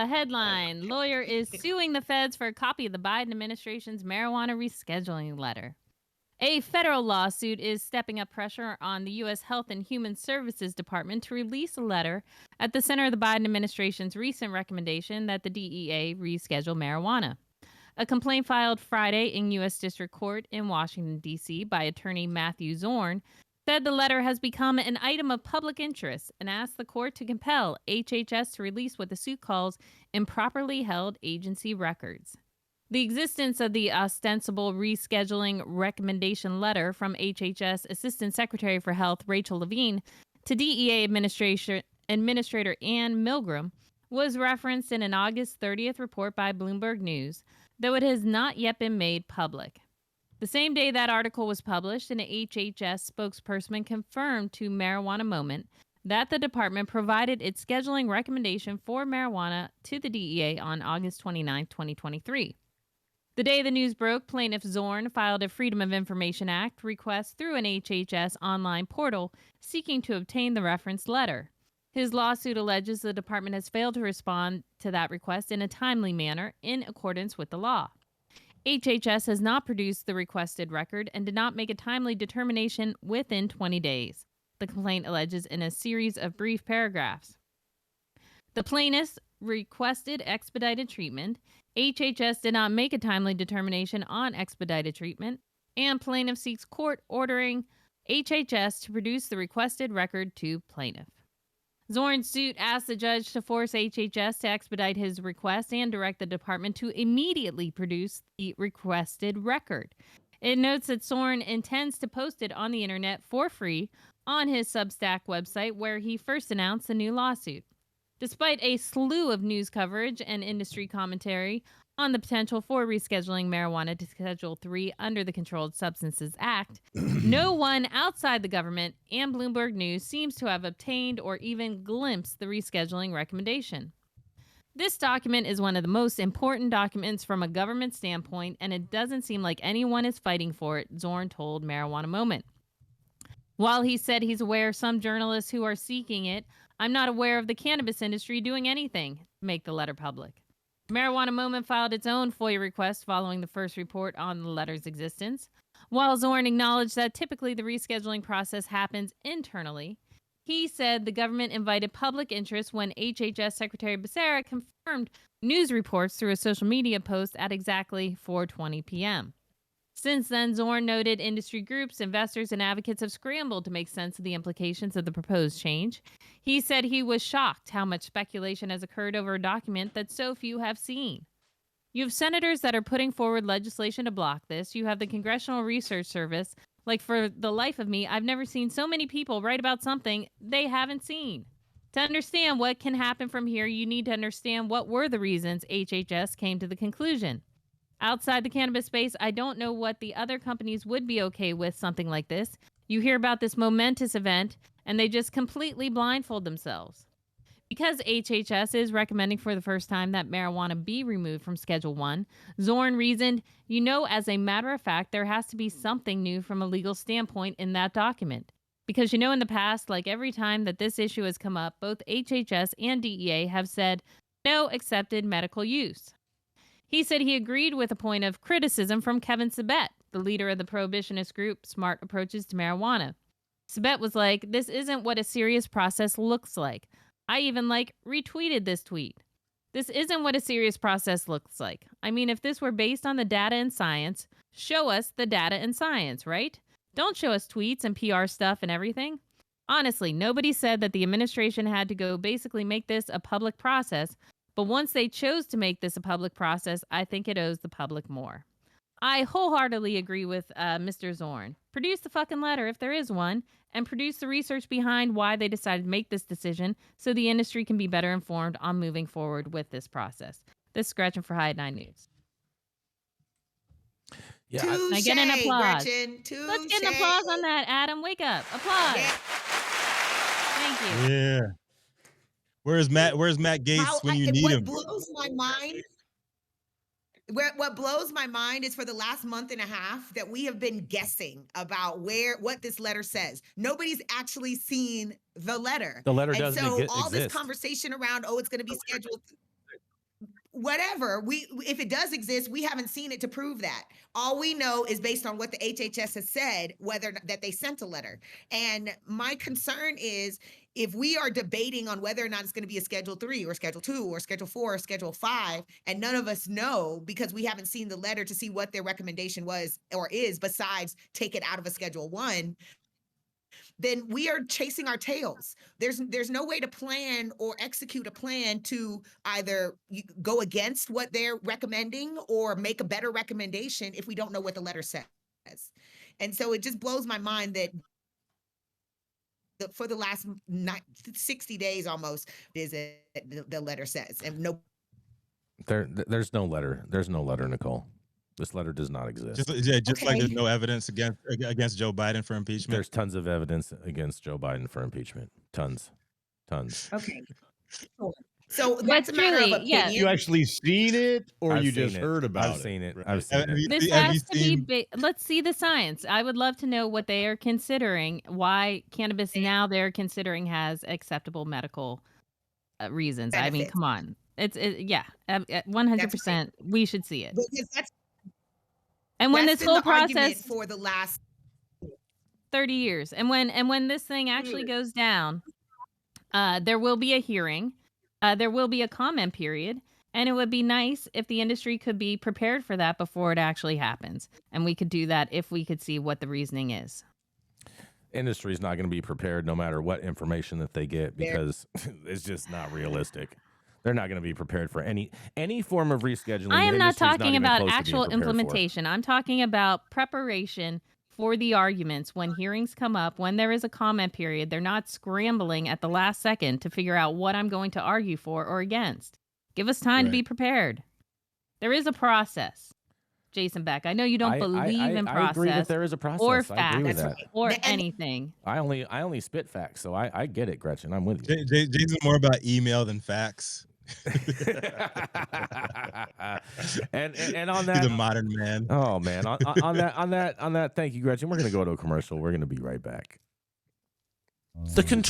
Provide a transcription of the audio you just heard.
Headline: Lawyer is suing the feds for a copy of the Biden administration's marijuana rescheduling letter. A federal lawsuit is stepping up pressure on the U.S. Health and Human Services Department to release a letter at the center of the Biden administration's recent recommendation that the DEA reschedule marijuana. A complaint filed Friday in U.S. District Court in Washington, D.C. by attorney Matthew Zorn said the letter has become an item of public interest and asked the court to compel HHS to release what the suit calls improperly held agency records. The existence of the ostensible rescheduling recommendation letter from HHS Assistant Secretary for Health Rachel Levine to DEA Administrator Ann Milgram was referenced in an August 30th report by Bloomberg News, though it has not yet been made public. The same day that article was published, an HHS spokesperson confirmed to Marijuana Moment that the department provided its scheduling recommendation for marijuana to the DEA on August 29, 2023. The day the news broke, plaintiff Zorn filed a Freedom of Information Act request through an HHS online portal seeking to obtain the referenced letter. His lawsuit alleges the department has failed to respond to that request in a timely manner in accordance with the law. HHS has not produced the requested record and did not make a timely determination within 20 days, the complaint alleges in a series of brief paragraphs. The plaintiffs requested expedited treatment. HHS did not make a timely determination on expedited treatment, and plaintiff seeks court ordering HHS to produce the requested record to plaintiff. Zorn's suit asked the judge to force HHS to expedite his request and direct the department to immediately produce the requested record. It notes that Zorn intends to post it on the internet for free on his Substack website, where he first announced the new lawsuit. Despite a slew of news coverage and industry commentary on the potential for rescheduling marijuana to Schedule III under the Controlled Substances Act, no one outside the government and Bloomberg News seems to have obtained or even glimpsed the rescheduling recommendation. This document is one of the most important documents from a government standpoint, and it doesn't seem like anyone is fighting for it, Zorn told Marijuana Moment. While he said he's aware of some journalists who are seeking it, I'm not aware of the cannabis industry doing anything to make the letter public. Marijuana Moment filed its own FOIA request following the first report on the letter's existence. While Zorn acknowledged that typically the rescheduling process happens internally, he said the government invited public interest when HHS Secretary Becerra confirmed news reports through a social media post at exactly 4:20 p.m. Since then, Zorn noted industry groups, investors, and advocates have scrambled to make sense of the implications of the proposed change. He said he was shocked how much speculation has occurred over a document that so few have seen. You have senators that are putting forward legislation to block this. You have the Congressional Research Service. Like, for the life of me, I've never seen so many people write about something they haven't seen. To understand what can happen from here, you need to understand what were the reasons HHS came to the conclusion. Outside the cannabis space, I don't know what the other companies would be okay with something like this. You hear about this momentous event, and they just completely blindfold themselves. Because HHS is recommending for the first time that marijuana be removed from Schedule 1, Zorn reasoned, as a matter of fact, there has to be something new from a legal standpoint in that document. Because in the past, like every time that this issue has come up, both HHS and DEA have said no accepted medical use. He said he agreed with a point of criticism from Kevin Sabet, the leader of the prohibitionist group Smart Approaches to Marijuana. Sabet was like, this isn't what a serious process looks like. I even retweeted this tweet. This isn't what a serious process looks like. I mean, if this were based on the data and science, show us the data and science, right? Don't show us tweets and PR stuff and everything. Honestly, nobody said that the administration had to go basically make this a public process. But once they chose to make this a public process, I think it owes the public more. I wholeheartedly agree with Mr. Zorn. Produce the fucking letter, if there is one, and produce the research behind why they decided to make this decision so the industry can be better informed on moving forward with this process. This is Gretchen for High 9 News. Yeah, Can I get an applause? Gretchen. Let's get an applause on that, Adam. Wake up. Applause. Yeah. Thank you. Yeah. Where's Matt Gaetz when you need him? What blows my mind is for the last month and a half that we have been guessing about what this letter says. Nobody's actually seen the letter. The letter doesn't So exist. all this conversation around, it's going to be scheduled. whatever. If it does exist, we haven't seen it to prove that. All we know is based on what the HHS has said, whether that they sent a letter. And my concern is if we are debating on whether or not it's going to be a Schedule 3 or Schedule 2 or Schedule 4 or Schedule 5, and none of us know because we haven't seen the letter to see what their recommendation was or is besides take it out of a Schedule 1, then we are chasing our tails. There's no way to plan or execute a plan to either go against what they're recommending or make a better recommendation if we don't know what the letter says. And so it just blows my mind that for the last 60 days almost is it the letter says, and no. There's no letter. There's no letter, Nicole. This letter does not exist. Just like there's no evidence against Joe Biden for impeachment. There's tons of evidence against Joe Biden for impeachment. Tons. Okay. Sure. So that's a matter of opinion. You actually seen it, or I've you seen just it. heard about it? I've seen it. Right. I've seen it. This has to be. Let's see the science. I would love to know what they are considering. Why cannabis now they're considering has acceptable medical reasons. Benefits. I mean, come on. It's 100%. We should see it. Because and when that's this been whole the argument process for the last 30 years, and when this thing actually goes down, there will be a hearing, there will be a comment period, and it would be nice if the industry could be prepared for that before it actually happens, and we could do that if we could see what the reasoning is. Industry's not going to be prepared no matter what information that they get because it's just not realistic. They're not going to be prepared for any form of rescheduling. I am not Industry's talking even about close to being actual prepared for. implementation. I'm talking about preparation for the arguments when hearings come up, when there is a comment period. They're not scrambling at the last second to figure out what I'm going to argue for or against. Give us time to be prepared. There is a process. Jason Beck, I know you don't believe in process. I agree that there is a process. Or I agree with facts that. or anything. I only spit facts, so I get it, Gretchen. I'm with you. Jason's more about email than facts. and on that, he's a modern man. Oh man, on that. Thank you, Gretchen. We're gonna go to a commercial. We're gonna be right back. The control.